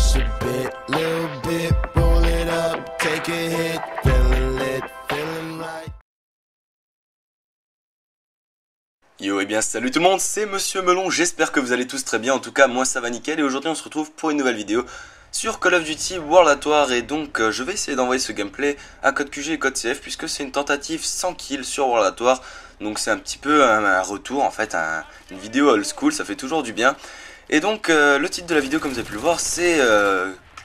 crush a bit, little bit, roll it up, take a hit, feeling lit, feeling right. Yo et bien salut tout le monde, c'est Monsieur Melon, j'espère que vous allez tous très bien, en tout cas moi ça va nickel et aujourd'hui on se retrouve pour une nouvelle vidéo sur Call of Duty World at War et donc je vais essayer d'envoyer ce gameplay à code QG et code CF puisque c'est une tentative sans kill sur World at War, donc c'est un petit peu un retour en fait, une vidéo old school, ça fait toujours du bien. Et donc le titre de la vidéo comme vous avez pu le voir c'est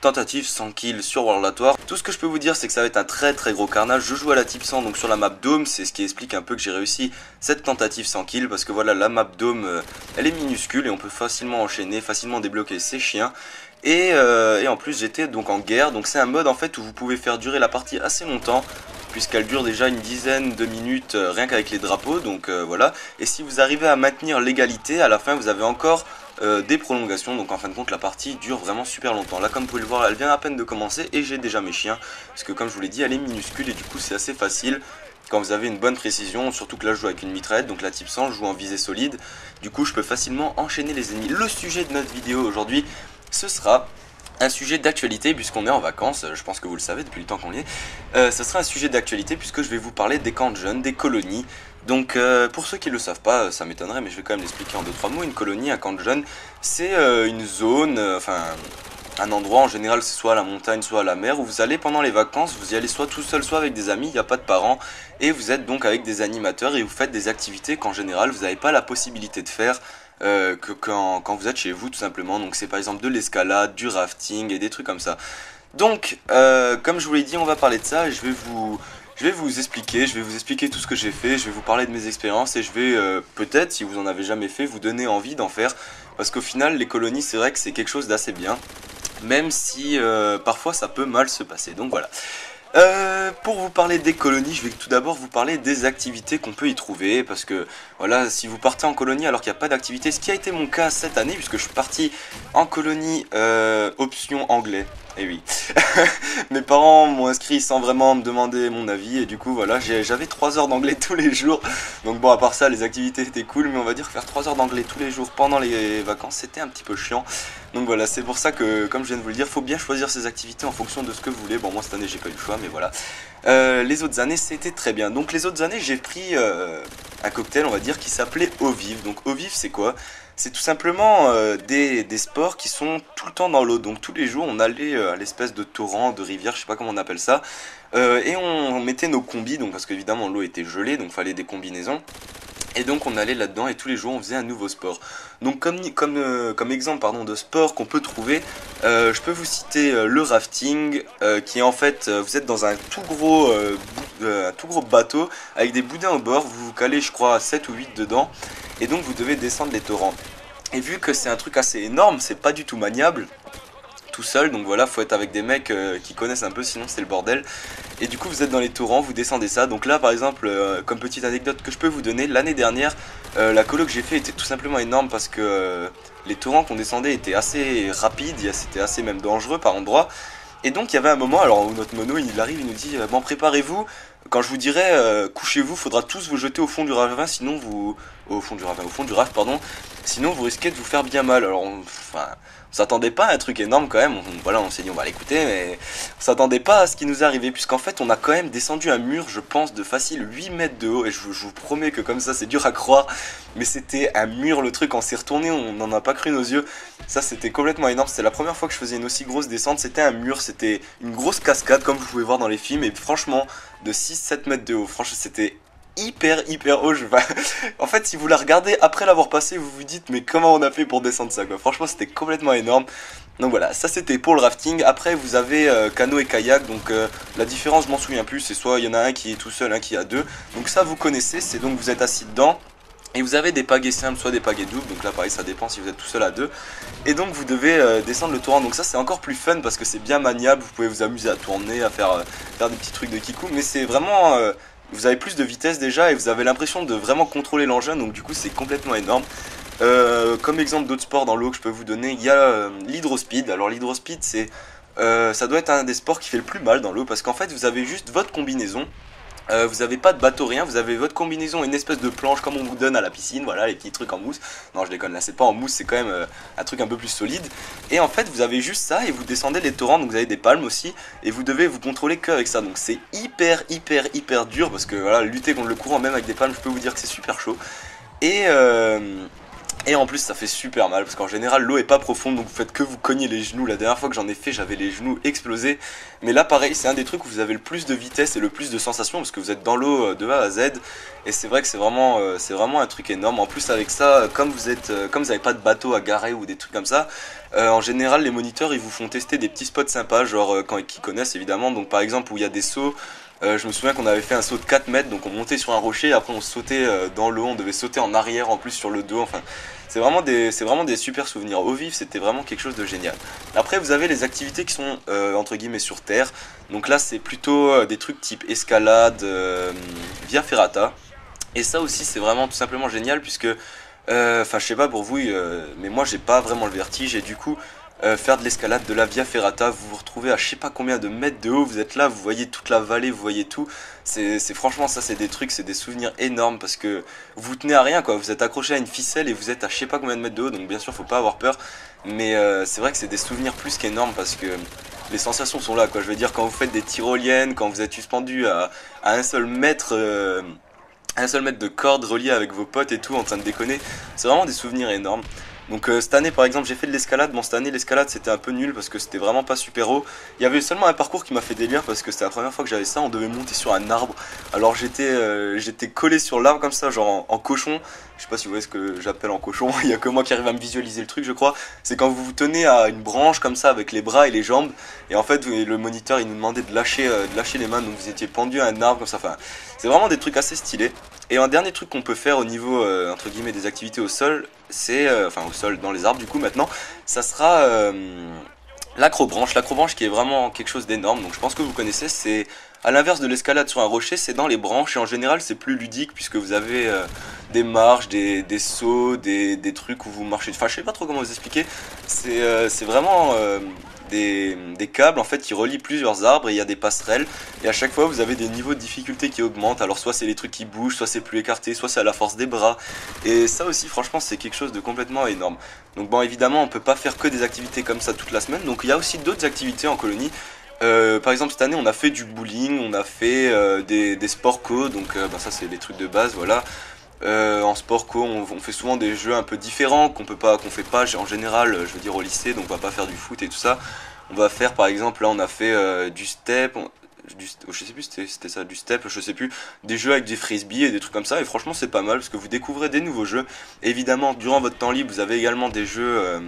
tentative sans kill sur World at War. Tout ce que je peux vous dire c'est que ça va être un très gros carnage. Je joue à la type 100 donc sur la map Dome, c'est ce qui explique un peu que j'ai réussi cette tentative sans kill parce que voilà la map Dome elle est minuscule et on peut facilement enchaîner, facilement débloquer ses chiens. Et en plus j'étais donc en guerre, donc c'est un mode en fait où vous pouvez faire durer la partie assez longtemps puisqu'elle dure déjà une dizaine de minutes rien qu'avec les drapeaux, donc voilà. Et si vous arrivez à maintenir l'égalité, à la fin vous avez encore des prolongations, donc en fin de compte la partie dure vraiment super longtemps. Là comme vous pouvez le voir elle vient à peine de commencer et j'ai déjà mes chiens, parce que comme je vous l'ai dit elle est minuscule et du coup c'est assez facile quand vous avez une bonne précision, surtout que là je joue avec une mitraillette, donc la type 100 je joue en visée solide, du coup je peux facilement enchaîner les ennemis. Le sujet de notre vidéo aujourd'hui ce sera un sujet d'actualité puisqu'on est en vacances, je pense que vous le savez depuis le temps qu'on y est. Ce sera un sujet d'actualité puisque je vais vous parler des camps de jeunes, des colonies. Donc pour ceux qui ne le savent pas, ça m'étonnerait mais je vais quand même l'expliquer en 2-3 mots. Une colonie, un camp de jeunes, c'est une zone, enfin un endroit en général c'est soit à la montagne soit à la mer où vous allez pendant les vacances, vous y allez soit tout seul soit avec des amis, il n'y a pas de parents et vous êtes donc avec des animateurs et vous faites des activités qu'en général vous n'avez pas la possibilité de faire que quand vous êtes chez vous tout simplement. Donc c'est par exemple de l'escalade, du rafting et des trucs comme ça. Donc comme je vous l'ai dit on va parler de ça et je vais vous expliquer tout ce que j'ai fait, je vais vous parler de mes expériences et je vais peut-être si vous en avez jamais fait vous donner envie d'en faire parce qu'au final les colonies c'est vrai que c'est quelque chose d'assez bien même si parfois ça peut mal se passer, donc voilà. Pour vous parler des colonies, je vais tout d'abord vous parler des activités qu'on peut y trouver, parce que voilà, si vous partez en colonie alors qu'il n'y a pas d'activité, ce qui a été mon cas cette année, puisque je suis parti en colonie option anglais, et oui, mes parents m'ont inscrit sans vraiment me demander mon avis, et du coup voilà, j'avais 3 heures d'anglais tous les jours, donc bon à part ça les activités étaient cool, mais on va dire que faire 3 heures d'anglais tous les jours pendant les vacances c'était un petit peu chiant. Donc voilà, c'est pour ça que, comme je viens de vous le dire, faut bien choisir ses activités en fonction de ce que vous voulez. Bon, moi cette année j'ai pas eu le choix, mais voilà. Les autres années c'était très bien. Donc les autres années j'ai pris un cocktail, on va dire, qui s'appelait Eau Vive. Donc Eau Vive c'est quoi? C'est tout simplement des sports qui sont tout le temps dans l'eau. Donc tous les jours on allait à l'espèce de torrent, de rivière, je sais pas comment on appelle ça. Et on mettait nos combis, donc parce qu'évidemment l'eau était gelée, donc fallait des combinaisons. Et donc on allait là-dedans et tous les jours on faisait un nouveau sport. Donc comme exemple pardon, de sport qu'on peut trouver, je peux vous citer le rafting, qui est en fait, vous êtes dans un tout gros bateau avec des boudins au bord, vous vous calez je crois 7 ou 8 dedans, et donc vous devez descendre les torrents. Et vu que c'est un truc assez énorme, c'est pas du tout maniable tout seul, donc voilà, faut être avec des mecs qui connaissent un peu, sinon c'est le bordel. Et du coup vous êtes dans les torrents, vous descendez ça. Donc là par exemple, comme petite anecdote que je peux vous donner, l'année dernière la colo que j'ai fait était tout simplement énorme parce que les torrents qu'on descendait étaient assez rapides, c'était assez même dangereux par endroits. Et donc il y avait un moment, alors notre mono il arrive, il nous dit bon préparez-vous, quand je vous dirai couchez-vous, faudra tous vous jeter au fond du ravin, sinon vous... au fond du raft pardon, sinon vous risquez de vous faire bien mal. Alors on s'attendait pas à un truc énorme quand même, voilà, on s'est dit on va l'écouter, mais on s'attendait pas à ce qui nous est arrivé, puisqu'en fait on a quand même descendu un mur, je pense, de facile 8 mètres de haut, et je vous promets que comme ça c'est dur à croire, mais c'était un mur le truc, on s'est retourné, on n'en a pas cru nos yeux, ça c'était complètement énorme, c'était la première fois que je faisais une aussi grosse descente, c'était un mur, c'était une grosse cascade comme vous pouvez voir dans les films, et franchement de 6-7 mètres de haut, franchement c'était hyper haut. En fait si vous la regardez après l'avoir passé vous vous dites mais comment on a fait pour descendre ça quoi. Franchement c'était complètement énorme. Donc voilà, ça c'était pour le rafting. Après vous avez canot et kayak, donc la différence je m'en souviens plus, c'est soit il y en a un qui est tout seul, un qui a deux, donc ça vous connaissez, c'est donc vous êtes assis dedans et vous avez des pagaies simples, soit des pagaies doubles, donc là pareil ça dépend si vous êtes tout seul à deux, et donc vous devez descendre le torrent. Donc ça c'est encore plus fun parce que c'est bien maniable, vous pouvez vous amuser à tourner, à faire des petits trucs de kikou, mais c'est vraiment vous avez plus de vitesse déjà et vous avez l'impression de vraiment contrôler l'engin, donc du coup c'est complètement énorme. Comme exemple d'autres sports dans l'eau que je peux vous donner, il y a l'hydrospeed. Alors l'hydrospeed c'est ça doit être un des sports qui fait le plus mal dans l'eau parce qu'en fait vous avez juste votre combinaison Vous avez pas de bateau, rien, vous avez votre combinaison, une espèce de planche comme on vous donne à la piscine, voilà, les petits trucs en mousse. Non, je déconne, là c'est pas en mousse, c'est quand même un truc un peu plus solide. Et en fait, vous avez juste ça et vous descendez les torrents, donc vous avez des palmes aussi, et vous devez vous contrôler qu'avec ça. Donc c'est hyper dur, parce que voilà, lutter contre le courant, même avec des palmes, je peux vous dire que c'est super chaud. Et, euh, et en plus ça fait super mal parce qu'en général l'eau est pas profonde donc vous faites que vous cogner les genoux. La dernière fois que j'en ai fait j'avais les genoux explosés. Mais là pareil c'est un des trucs où vous avez le plus de vitesse et le plus de sensations parce que vous êtes dans l'eau de A à Z. Et c'est vrai que c'est vraiment un truc énorme. En plus avec ça comme vous avez pas de bateau à garer ou des trucs comme ça, en général les moniteurs ils vous font tester des petits spots sympas genre quand ils connaissent évidemment. Donc par exemple où il y a des sauts. Je me souviens qu'on avait fait un saut de 4 mètres, donc on montait sur un rocher, après on sautait dans l'eau, on devait sauter en arrière en plus sur le dos, enfin c'est vraiment des super souvenirs. Au vif c'était vraiment quelque chose de génial. Après vous avez les activités qui sont entre guillemets sur terre, donc là c'est plutôt des trucs type escalade, via ferrata, et ça aussi c'est vraiment tout simplement génial puisque, enfin je sais pas pour vous, mais moi j'ai pas vraiment le vertige et du coup faire de l'escalade de la Via Ferrata, vous vous retrouvez à je sais pas combien de mètres de haut, vous êtes là, vous voyez toute la vallée, vous voyez tout, c'est franchement ça c'est des trucs, c'est des souvenirs énormes parce que vous tenez à rien quoi, vous êtes accroché à une ficelle et vous êtes à je sais pas combien de mètres de haut, donc bien sûr faut pas avoir peur, mais c'est vrai que c'est des souvenirs plus qu'énormes parce que les sensations sont là quoi, je veux dire quand vous faites des tyroliennes, quand vous êtes suspendu à un seul mètre... un seul mètre de corde relié avec vos potes et tout en train de déconner, c'est vraiment des souvenirs énormes. Donc cette année par exemple j'ai fait de l'escalade, bon cette année l'escalade c'était un peu nul parce que c'était vraiment pas super haut. Il y avait seulement un parcours qui m'a fait délire parce que c'était la première fois que j'avais ça, on devait monter sur un arbre. Alors j'étais collé sur l'arbre comme ça genre en cochon. Je sais pas si vous voyez ce que j'appelle en cochon, il y a que moi qui arrive à me visualiser le truc je crois. C'est quand vous vous tenez à une branche comme ça avec les bras et les jambes et en fait le moniteur il nous demandait de lâcher les mains, donc vous étiez pendu à un arbre comme ça, enfin c'est vraiment des trucs assez stylés. Et un dernier truc qu'on peut faire au niveau entre guillemets des activités au sol, c'est enfin au sol dans les arbres du coup maintenant, ça sera l'acrobranche. L'acrobranche qui est vraiment quelque chose d'énorme, donc je pense que vous connaissez, c'est à l'inverse de l'escalade sur un rocher, c'est dans les branches et en général c'est plus ludique puisque vous avez des marches, des sauts, des trucs où vous marchez, enfin je sais pas trop comment vous expliquer, c'est vraiment des câbles en fait qui relient plusieurs arbres et il y a des passerelles et à chaque fois vous avez des niveaux de difficulté qui augmentent, alors soit c'est les trucs qui bougent, soit c'est plus écarté, soit c'est à la force des bras et ça aussi franchement c'est quelque chose de complètement énorme. Donc bon évidemment on peut pas faire que des activités comme ça toute la semaine, donc il y a aussi d'autres activités en colonie. Par exemple cette année on a fait du bowling, on a fait des sports co, donc bah, ça c'est les trucs de base voilà. En sport co on fait souvent des jeux un peu différents qu'on fait pas en général, je veux dire au lycée, donc on va pas faire du foot et tout ça. On va faire par exemple là on a fait du step, je sais plus c'était ça, du step, je sais plus, des jeux avec des frisbees et des trucs comme ça et franchement c'est pas mal parce que vous découvrez des nouveaux jeux. Évidemment durant votre temps libre vous avez également des jeux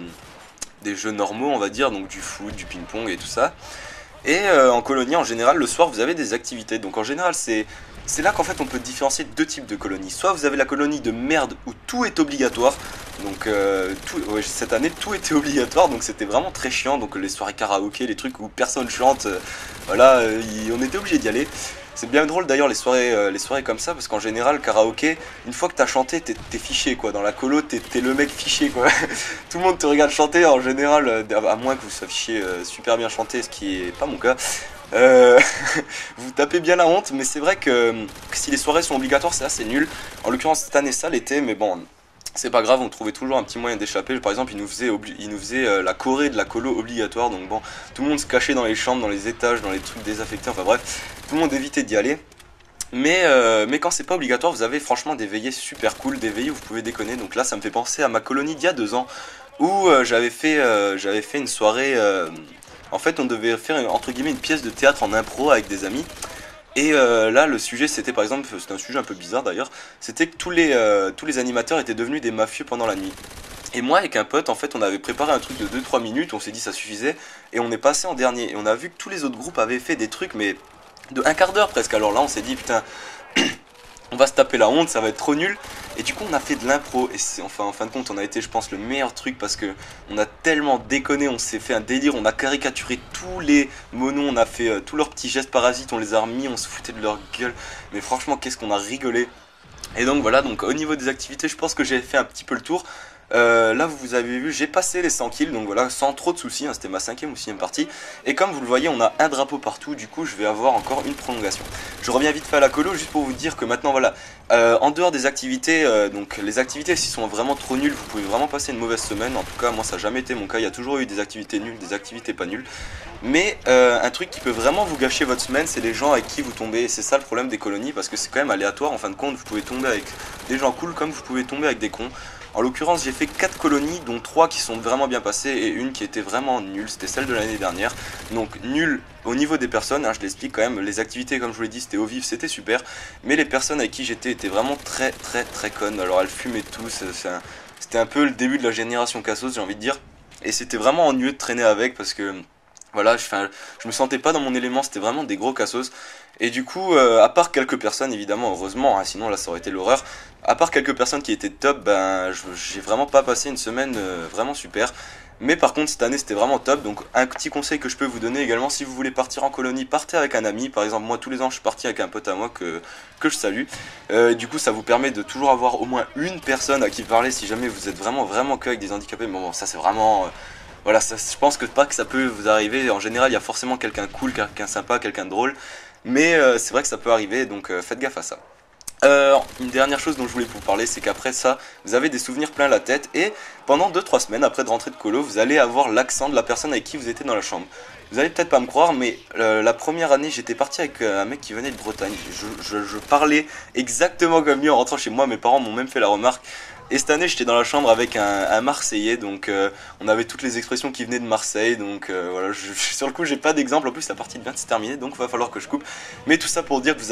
normaux on va dire, donc du foot, du ping-pong et tout ça. Et en colonie en général le soir vous avez des activités, donc en général c'est là qu'en fait on peut différencier deux types de colonies. Soit vous avez la colonie de merde où tout est obligatoire, donc ouais, cette année tout était obligatoire donc c'était vraiment très chiant, donc les soirées karaoké, les trucs où personne chante, voilà, on était obligé d'y aller. C'est bien drôle d'ailleurs les soirées comme ça parce qu'en général karaoké, une fois que t'as chanté t'es fiché quoi, dans la colo t'es le mec fiché quoi. Tout le monde te regarde chanter en général, à moins que vous sachiez super bien chanter, ce qui est pas mon cas. Vous tapez bien la honte, mais c'est vrai que si les soirées sont obligatoires c'est assez nul. En l'occurrence cette année ça l'était, mais bon c'est pas grave, on trouvait toujours un petit moyen d'échapper. Par exemple, ils nous faisaient la choré de la colo obligatoire, donc bon, tout le monde se cachait dans les chambres, dans les étages, dans les trucs désaffectés, enfin bref, tout le monde évitait d'y aller. Mais quand c'est pas obligatoire, vous avez franchement des veillées super cool, des veillées où vous pouvez déconner. Donc là, ça me fait penser à ma colonie d'il y a 2 ans, où j'avais fait une soirée. En fait, on devait faire entre guillemets une pièce de théâtre en impro avec des amis. Et là le sujet c'était par exemple, c'était un sujet un peu bizarre d'ailleurs, c'était que tous les animateurs étaient devenus des mafieux pendant la nuit. Et moi avec un pote en fait on avait préparé un truc de 2-3 minutes, on s'est dit ça suffisait, et on est passé en dernier. Et on a vu que tous les autres groupes avaient fait des trucs mais de un quart d'heure presque, alors là on s'est dit putain on va se taper la honte, ça va être trop nul. Et du coup on a fait de l'impro et enfin en fin de compte on a été je pense le meilleur truc parce que on a tellement déconné, on s'est fait un délire, on a caricaturé tous les monos, on a fait tous leurs petits gestes parasites, on les a remis, on se foutait de leur gueule, mais franchement qu'est-ce qu'on a rigolé. Et donc voilà, donc au niveau des activités je pense que j'ai fait un petit peu le tour. Là vous avez vu, j'ai passé les 100 kills, donc voilà, sans trop de soucis, hein, c'était ma 5ème ou 6ème partie. Et comme vous le voyez, on a un drapeau partout, du coup je vais avoir encore une prolongation. Je reviens vite fait à la colo, juste pour vous dire que maintenant voilà, en dehors des activités, donc les activités s'ils sont vraiment trop nulles, vous pouvez vraiment passer une mauvaise semaine. En tout cas moi ça n'a jamais été mon cas, il y a toujours eu des activités nulles, des activités pas nulles. Mais un truc qui peut vraiment vous gâcher votre semaine, c'est les gens avec qui vous tombez. Et c'est ça le problème des colonies, parce que c'est quand même aléatoire en fin de compte. Vous pouvez tomber avec des gens cool comme vous pouvez tomber avec des cons. En l'occurrence j'ai fait 4 colonies, dont 3 qui sont vraiment bien passées et une qui était vraiment nulle, c'était celle de l'année dernière. Donc nulle au niveau des personnes, hein, je l'explique quand même, les activités comme je vous l'ai dit c'était au vif, c'était super. Mais les personnes avec qui j'étais étaient vraiment très connes, alors elles fumaient tous, c'était un peu le début de la génération cassos j'ai envie de dire. Et c'était vraiment ennuyeux de traîner avec parce que... Voilà, je me sentais pas dans mon élément, c'était vraiment des gros cassos. Et du coup, à part quelques personnes, évidemment, heureusement, hein, sinon là ça aurait été l'horreur. À part quelques personnes qui étaient top, ben j'ai vraiment pas passé une semaine vraiment super. Mais par contre cette année c'était vraiment top, donc un petit conseil que je peux vous donner également, si vous voulez partir en colonie, partez avec un ami. Par exemple moi tous les ans je suis parti avec un pote à moi que je salue. Du coup ça vous permet de toujours avoir au moins une personne à qui parler si jamais vous êtes vraiment que avec des handicapés. Bon ça c'est vraiment... Voilà, ça, je pense que pas que ça peut vous arriver. En général, il y a forcément quelqu'un cool, quelqu'un sympa, quelqu'un de drôle. Mais c'est vrai que ça peut arriver, donc faites gaffe à ça. Une dernière chose dont je voulais vous parler, c'est qu'après ça, vous avez des souvenirs plein la tête. Et pendant 2-3 semaines, après de rentrer de colo, vous allez avoir l'accent de la personne avec qui vous étiez dans la chambre. Vous allez peut-être pas me croire, mais la première année, j'étais parti avec un mec qui venait de Bretagne. Je parlais exactement comme lui en rentrant chez moi. Mes parents m'ont même fait la remarque. Et cette année j'étais dans la chambre avec un Marseillais, donc on avait toutes les expressions qui venaient de Marseille, donc voilà, sur le coup j'ai pas d'exemple, en plus la partie vient de se terminer, donc il va falloir que je coupe. Mais tout ça pour dire que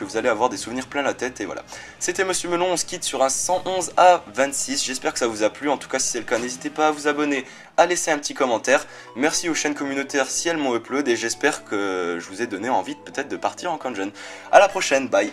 vous allez avoir des souvenirs plein la tête, et voilà. C'était Monsieur Melon, on se quitte sur un 111 à 26, j'espère que ça vous a plu, en tout cas si c'est le cas n'hésitez pas à vous abonner, à laisser un petit commentaire. Merci aux chaînes communautaires si elles m'ont upload, et j'espère que je vous ai donné envie peut-être de partir en camp de jeunes. A la prochaine, bye.